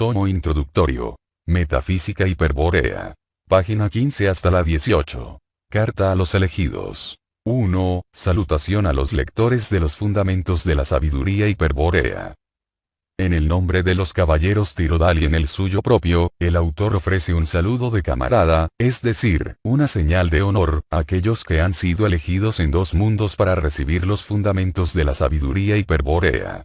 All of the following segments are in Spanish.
Tomo introductorio. Metafísica hiperbórea. Página 15 hasta la 18. Carta a los elegidos. 1. Salutación a los lectores de los fundamentos de la sabiduría hiperbórea. En el nombre de los caballeros Tirodal y en el suyo propio, el autor ofrece un saludo de camarada, es decir, una señal de honor, a aquellos que han sido elegidos en 2 mundos para recibir los fundamentos de la sabiduría hiperbórea.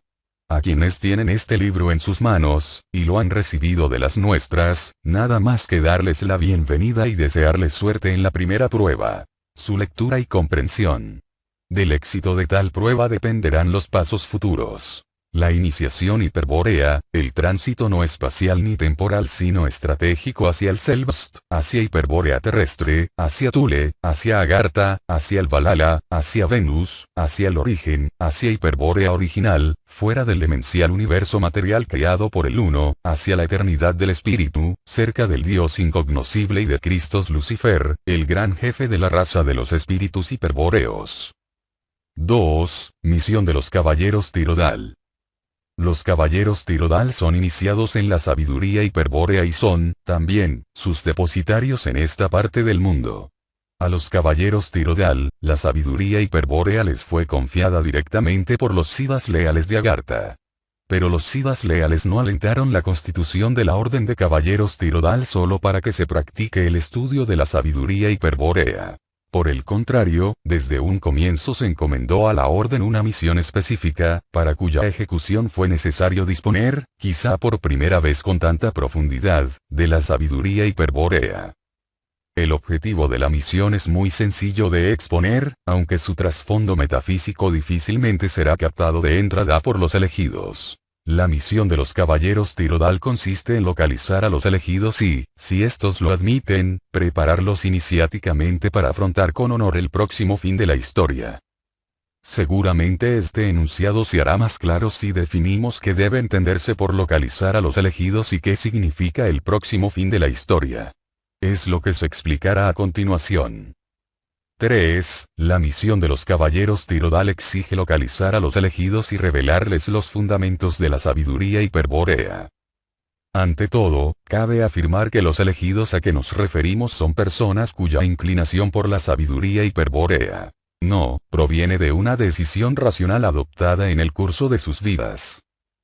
A quienes tienen este libro en sus manos, y lo han recibido de las nuestras, nada más que darles la bienvenida y desearles suerte en la primera prueba. Su lectura y comprensión. Del éxito de tal prueba dependerán los pasos futuros. La iniciación hiperbórea, el tránsito no espacial ni temporal sino estratégico hacia el Selbst, hacia hiperbórea terrestre, hacia Thule, hacia Agartha, hacia el Valhalla, hacia Venus, hacia el origen, hacia hiperbórea original, fuera del demencial universo material creado por el Uno, hacia la eternidad del espíritu, cerca del Dios incognoscible y de Cristos Lucifer, el gran jefe de la raza de los espíritus hiperbóreos. 2. Misión de los caballeros Tirodal. Los caballeros Tirodal son iniciados en la sabiduría hiperbórea y son, también, sus depositarios en esta parte del mundo. A los caballeros Tirodal, la sabiduría hiperbórea les fue confiada directamente por los Siddhas leales de Agartha. Pero los Siddhas leales no alentaron la constitución de la Orden de Caballeros Tirodal solo para que se practique el estudio de la sabiduría hiperbórea. Por el contrario, desde un comienzo se encomendó a la orden una misión específica, para cuya ejecución fue necesario disponer, quizá por primera vez con tanta profundidad, de la sabiduría hiperbórea. El objetivo de la misión es muy sencillo de exponer, aunque su trasfondo metafísico difícilmente será captado de entrada por los elegidos. La misión de los caballeros Tirodal consiste en localizar a los elegidos y, si estos lo admiten, prepararlos iniciáticamente para afrontar con honor el próximo fin de la historia. Seguramente este enunciado se hará más claro si definimos qué debe entenderse por localizar a los elegidos y qué significa el próximo fin de la historia. Es lo que se explicará a continuación. 3. La misión de los caballeros Tirodal exige localizar a los elegidos y revelarles los fundamentos de la sabiduría hiperbórea. Ante todo, cabe afirmar que los elegidos a que nos referimos son personas cuya inclinación por la sabiduría hiperbórea no proviene de una decisión racional adoptada en el curso de sus vidas.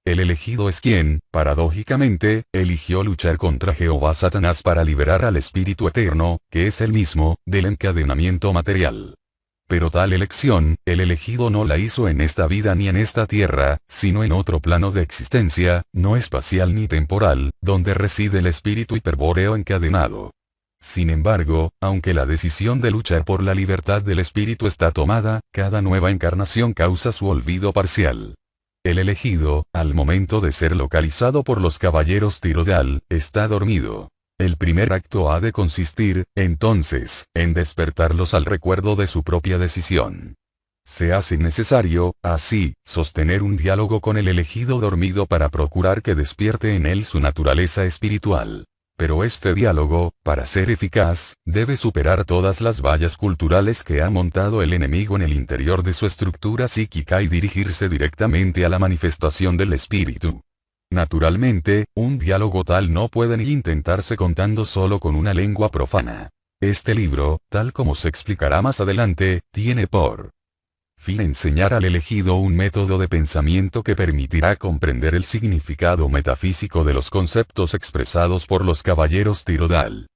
El elegido es quien, paradójicamente, eligió luchar contra Jehová Satanás para liberar al espíritu eterno, que es el mismo, del encadenamiento material. Pero tal elección, el elegido no la hizo en esta vida ni en esta tierra, sino en otro plano de existencia, no espacial ni temporal, donde reside el espíritu hiperbóreo encadenado. Sin embargo, aunque la decisión de luchar por la libertad del espíritu está tomada, cada nueva encarnación causa su olvido parcial. El elegido, al momento de ser localizado por los caballeros Tirodal, está dormido. El primer acto ha de consistir, entonces, en despertarlos al recuerdo de su propia decisión. Se hace necesario, así, sostener un diálogo con el elegido dormido para procurar que despierte en él su naturaleza espiritual. Pero este diálogo, para ser eficaz, debe superar todas las vallas culturales que ha montado el enemigo en el interior de su estructura psíquica y dirigirse directamente a la manifestación del espíritu. Naturalmente, un diálogo tal no puede ni intentarse contando solo con una lengua profana. Este libro, tal como se explicará más adelante, tiene por fin enseñar al elegido un método de pensamiento que permitirá comprender el significado metafísico de los conceptos expresados por los caballeros Tirodal.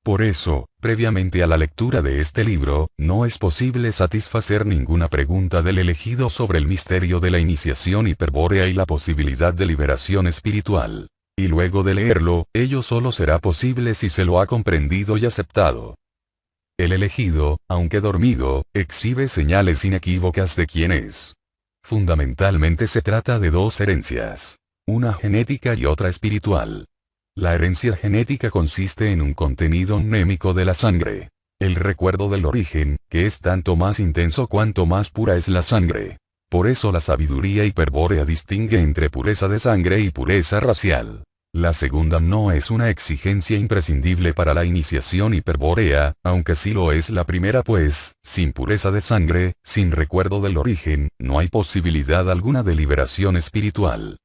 Por eso, previamente a la lectura de este libro, no es posible satisfacer ninguna pregunta del elegido sobre el misterio de la iniciación hiperbórea y la posibilidad de liberación espiritual. Y luego de leerlo, ello solo será posible si se lo ha comprendido y aceptado. El elegido, aunque dormido, exhibe señales inequívocas de quién es. Fundamentalmente se trata de 2 herencias. Una genética y otra espiritual. La herencia genética consiste en un contenido mnémico de la sangre. El recuerdo del origen, que es tanto más intenso cuanto más pura es la sangre. Por eso la sabiduría hiperbórea distingue entre pureza de sangre y pureza racial. La segunda no es una exigencia imprescindible para la iniciación hiperbórea, aunque sí lo es la primera pues, sin pureza de sangre, sin recuerdo del origen, no hay posibilidad alguna de liberación espiritual.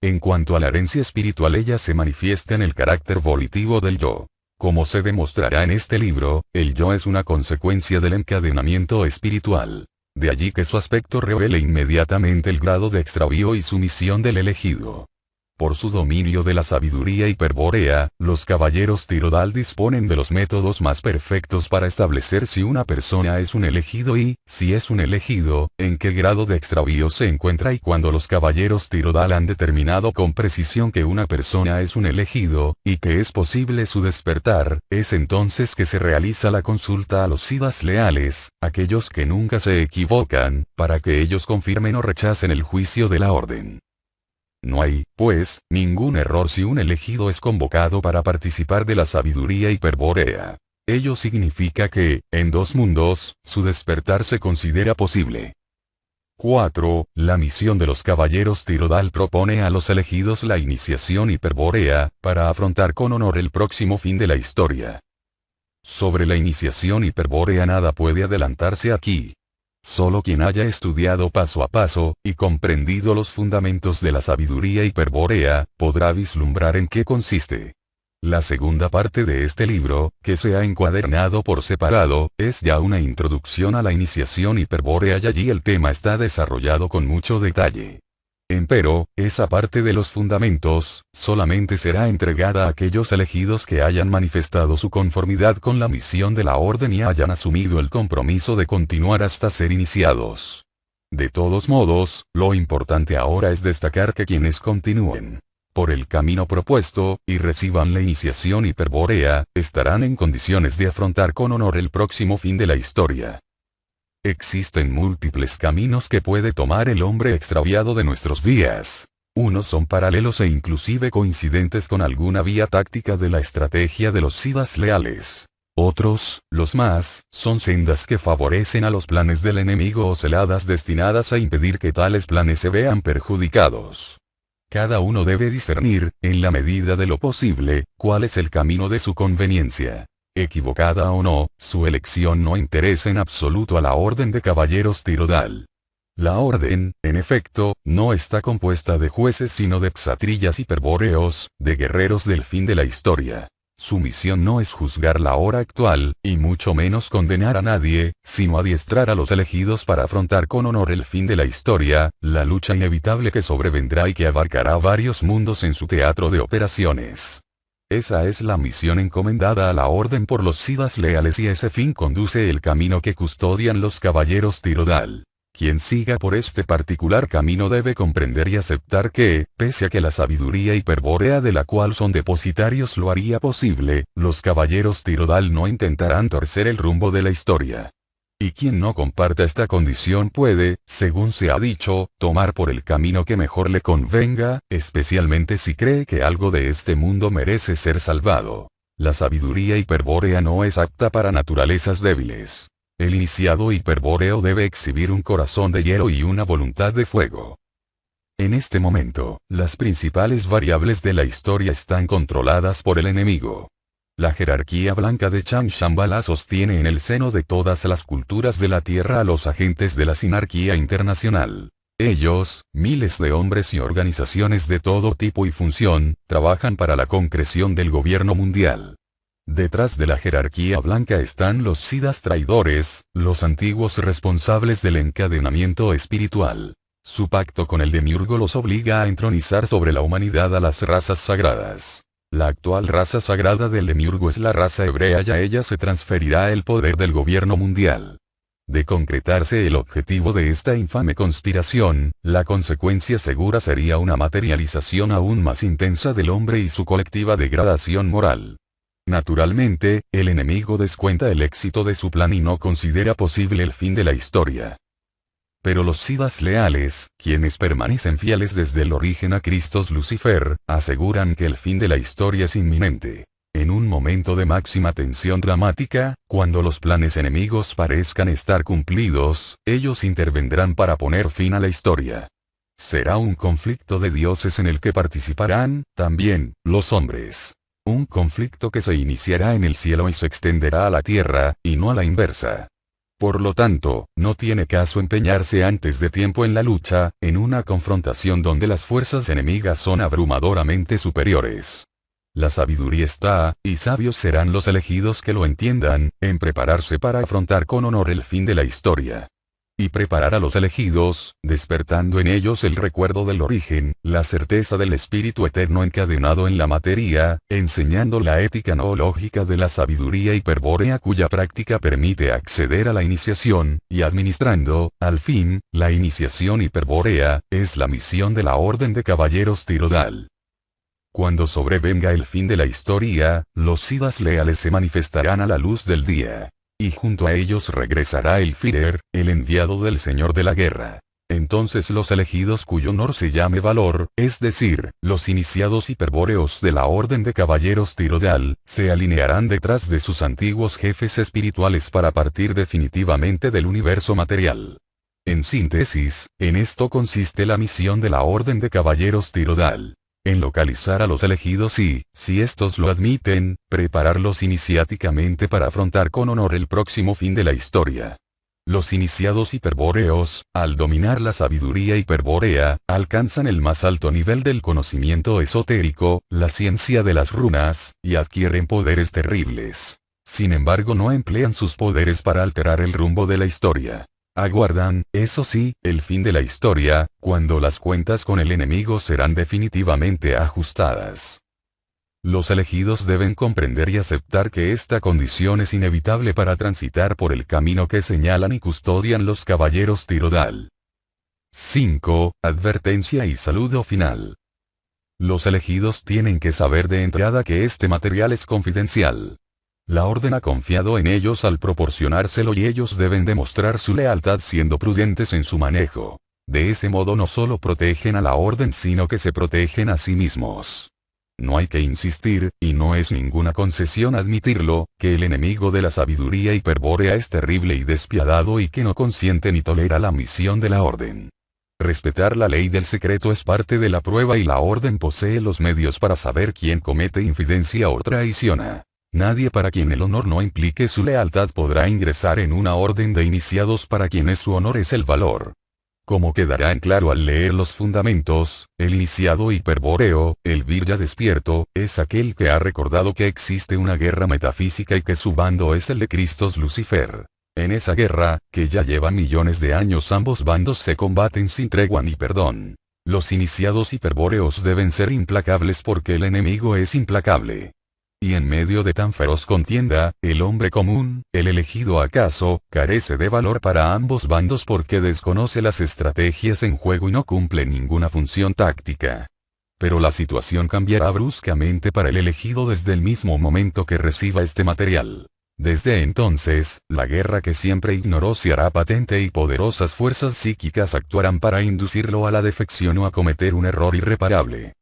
En cuanto a la herencia espiritual, ella se manifiesta en el carácter volitivo del yo. Como se demostrará en este libro, el yo es una consecuencia del encadenamiento espiritual. De allí que su aspecto revele inmediatamente el grado de extravío y sumisión del elegido. Por su dominio de la sabiduría hiperbórea, los caballeros Tirodal disponen de los métodos más perfectos para establecer si una persona es un elegido y, si es un elegido, en qué grado de extravío se encuentra, y cuando los caballeros Tirodal han determinado con precisión que una persona es un elegido, y que es posible su despertar, es entonces que se realiza la consulta a los siddhas leales, aquellos que nunca se equivocan, para que ellos confirmen o rechacen el juicio de la orden. No hay, pues, ningún error si un elegido es convocado para participar de la sabiduría hiperbórea. Ello significa que, en dos mundos, su despertar se considera posible. 4. La misión de los caballeros Tirodal propone a los elegidos la iniciación hiperbórea, para afrontar con honor el próximo fin de la historia. Sobre la iniciación hiperbórea nada puede adelantarse aquí. Solo quien haya estudiado paso a paso, y comprendido los fundamentos de la sabiduría hiperbórea, podrá vislumbrar en qué consiste. La segunda parte de este libro, que se ha encuadernado por separado, es ya una introducción a la iniciación hiperbórea y allí el tema está desarrollado con mucho detalle. Empero, esa parte de los fundamentos, solamente será entregada a aquellos elegidos que hayan manifestado su conformidad con la misión de la orden y hayan asumido el compromiso de continuar hasta ser iniciados. De todos modos, lo importante ahora es destacar que quienes continúen por el camino propuesto, y reciban la iniciación hiperbórea, estarán en condiciones de afrontar con honor el próximo fin de la historia. Existen múltiples caminos que puede tomar el hombre extraviado de nuestros días. Unos son paralelos e inclusive coincidentes con alguna vía táctica de la estrategia de los siddhas leales. Otros, los más, son sendas que favorecen a los planes del enemigo o celadas destinadas a impedir que tales planes se vean perjudicados. Cada uno debe discernir, en la medida de lo posible, cuál es el camino de su conveniencia. Equivocada o no, su elección no interesa en absoluto a la orden de caballeros Tirodal. La orden, en efecto, no está compuesta de jueces sino de ksatrillas hiperbóreos, de guerreros del fin de la historia. Su misión no es juzgar la hora actual, y mucho menos condenar a nadie, sino adiestrar a los elegidos para afrontar con honor el fin de la historia, la lucha inevitable que sobrevendrá y que abarcará varios mundos en su teatro de operaciones. Esa es la misión encomendada a la orden por los siddhas leales y a ese fin conduce el camino que custodian los caballeros Tirodal. Quien siga por este particular camino debe comprender y aceptar que, pese a que la sabiduría hiperbórea de la cual son depositarios lo haría posible, los caballeros Tirodal no intentarán torcer el rumbo de la historia. Y quien no comparta esta condición puede, según se ha dicho, tomar por el camino que mejor le convenga, especialmente si cree que algo de este mundo merece ser salvado. La sabiduría hiperbórea no es apta para naturalezas débiles. El iniciado hiperbóreo debe exhibir un corazón de hielo y una voluntad de fuego. En este momento, las principales variables de la historia están controladas por el enemigo. La jerarquía blanca de Shambhala sostiene en el seno de todas las culturas de la Tierra a los agentes de la sinarquía internacional. Ellos, miles de hombres y organizaciones de todo tipo y función, trabajan para la concreción del gobierno mundial. Detrás de la jerarquía blanca están los siddhas traidores, los antiguos responsables del encadenamiento espiritual. Su pacto con el demiurgo los obliga a entronizar sobre la humanidad a las razas sagradas. La actual raza sagrada del demiurgo es la raza hebrea y a ella se transferirá el poder del gobierno mundial. De concretarse el objetivo de esta infame conspiración, la consecuencia segura sería una materialización aún más intensa del hombre y su colectiva degradación moral. Naturalmente, el enemigo descuenta el éxito de su plan y no considera posible el fin de la historia. Pero los siddhas leales, quienes permanecen fieles desde el origen a Cristos Lucifer, aseguran que el fin de la historia es inminente. En un momento de máxima tensión dramática, cuando los planes enemigos parezcan estar cumplidos, ellos intervendrán para poner fin a la historia. Será un conflicto de dioses en el que participarán, también, los hombres. Un conflicto que se iniciará en el cielo y se extenderá a la tierra, y no a la inversa. Por lo tanto, no tiene caso empeñarse antes de tiempo en la lucha, en una confrontación donde las fuerzas enemigas son abrumadoramente superiores. La sabiduría está, y sabios serán los elegidos que lo entiendan, en prepararse para afrontar con honor el fin de la historia. Y preparar a los elegidos, despertando en ellos el recuerdo del origen, la certeza del espíritu eterno encadenado en la materia, enseñando la ética noológica de la sabiduría hiperbórea cuya práctica permite acceder a la iniciación, y administrando, al fin, la iniciación hiperbórea, es la misión de la Orden de Caballeros Tirodal. Cuando sobrevenga el fin de la historia, los Siddhas leales se manifestarán a la luz del día. Y junto a ellos regresará el Führer, el enviado del Señor de la Guerra. Entonces los elegidos cuyo honor se llame valor, es decir, los iniciados hiperbóreos de la Orden de Caballeros Tirodal, se alinearán detrás de sus antiguos jefes espirituales para partir definitivamente del universo material. En síntesis, en esto consiste la misión de la Orden de Caballeros Tirodal. En localizar a los elegidos y, si estos lo admiten, prepararlos iniciáticamente para afrontar con honor el próximo fin de la historia. Los iniciados hiperbóreos, al dominar la sabiduría hiperbórea, alcanzan el más alto nivel del conocimiento esotérico, la ciencia de las runas, y adquieren poderes terribles. Sin embargo, no emplean sus poderes para alterar el rumbo de la historia. Aguardan, eso sí, el fin de la historia, cuando las cuentas con el enemigo serán definitivamente ajustadas. Los elegidos deben comprender y aceptar que esta condición es inevitable para transitar por el camino que señalan y custodian los caballeros Tirodal. 5. Advertencia y saludo final. Los elegidos tienen que saber de entrada que este material es confidencial. La Orden ha confiado en ellos al proporcionárselo y ellos deben demostrar su lealtad siendo prudentes en su manejo. De ese modo no solo protegen a la Orden sino que se protegen a sí mismos. No hay que insistir, y no es ninguna concesión admitirlo, que el enemigo de la sabiduría hiperbórea es terrible y despiadado y que no consiente ni tolera la misión de la Orden. Respetar la ley del secreto es parte de la prueba y la Orden posee los medios para saber quién comete infidencia o traiciona. Nadie para quien el honor no implique su lealtad podrá ingresar en una orden de iniciados para quienes su honor es el valor. Como quedará en claro al leer los fundamentos, el iniciado hiperbóreo, el virya despierto, es aquel que ha recordado que existe una guerra metafísica y que su bando es el de Cristos Lucifer. En esa guerra, que ya lleva millones de años, ambos bandos se combaten sin tregua ni perdón. Los iniciados hiperbóreos deben ser implacables porque el enemigo es implacable. Y en medio de tan feroz contienda, el hombre común, el elegido acaso, carece de valor para ambos bandos porque desconoce las estrategias en juego y no cumple ninguna función táctica. Pero la situación cambiará bruscamente para el elegido desde el mismo momento que reciba este material. Desde entonces, la guerra que siempre ignoró se hará patente y poderosas fuerzas psíquicas actuarán para inducirlo a la defección o a cometer un error irreparable.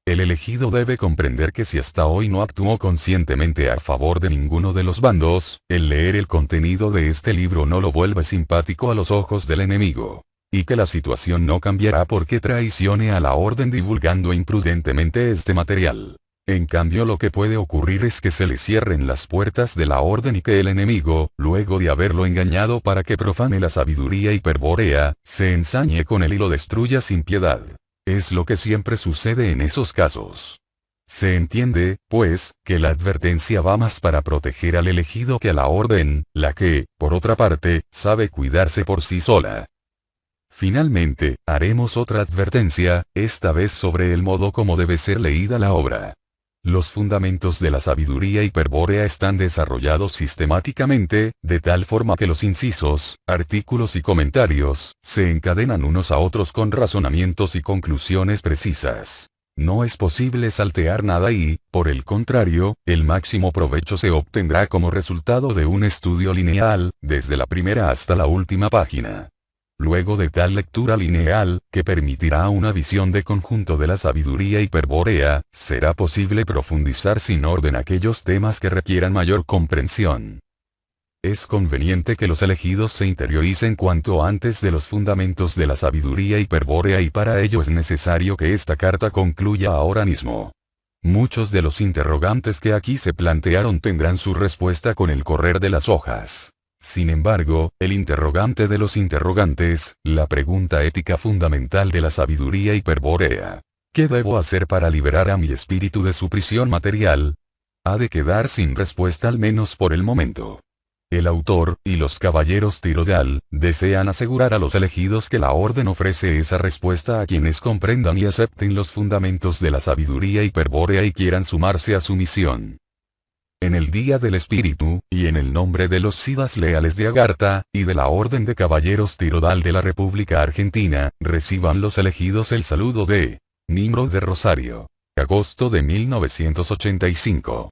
El elegido debe comprender que si hasta hoy no actuó conscientemente a favor de ninguno de los bandos, el leer el contenido de este libro no lo vuelve simpático a los ojos del enemigo. Y que la situación no cambiará porque traicione a la Orden divulgando imprudentemente este material. En cambio, lo que puede ocurrir es que se le cierren las puertas de la Orden y que el enemigo, luego de haberlo engañado para que profane la sabiduría hiperbórea, se ensañe con él y lo destruya sin piedad. Es lo que siempre sucede en esos casos. Se entiende, pues, que la advertencia va más para proteger al elegido que a la Orden, la que, por otra parte, sabe cuidarse por sí sola. Finalmente, haremos otra advertencia, esta vez sobre el modo como debe ser leída la obra. Los fundamentos de la sabiduría hiperbórea están desarrollados sistemáticamente, de tal forma que los incisos, artículos y comentarios, se encadenan unos a otros con razonamientos y conclusiones precisas. No es posible saltear nada y, por el contrario, el máximo provecho se obtendrá como resultado de un estudio lineal, desde la primera hasta la última página. Luego de tal lectura lineal, que permitirá una visión de conjunto de la sabiduría hiperbórea, será posible profundizar sin orden aquellos temas que requieran mayor comprensión. Es conveniente que los elegidos se interioricen cuanto antes de los fundamentos de la sabiduría hiperbórea y para ello es necesario que esta carta concluya ahora mismo. Muchos de los interrogantes que aquí se plantearon tendrán su respuesta con el correr de las hojas. Sin embargo, el interrogante de los interrogantes, la pregunta ética fundamental de la sabiduría hiperbórea. ¿Qué debo hacer para liberar a mi espíritu de su prisión material? Ha de quedar sin respuesta al menos por el momento. El autor, y los caballeros Tirodal, desean asegurar a los elegidos que la orden ofrece esa respuesta a quienes comprendan y acepten los fundamentos de la sabiduría hiperbórea y quieran sumarse a su misión. En el Día del Espíritu, y en el nombre de los Sidas leales de Agartha, y de la Orden de Caballeros Tirodal de la República Argentina, reciban los elegidos el saludo de Nimrod de Rosario. Agosto de 1985.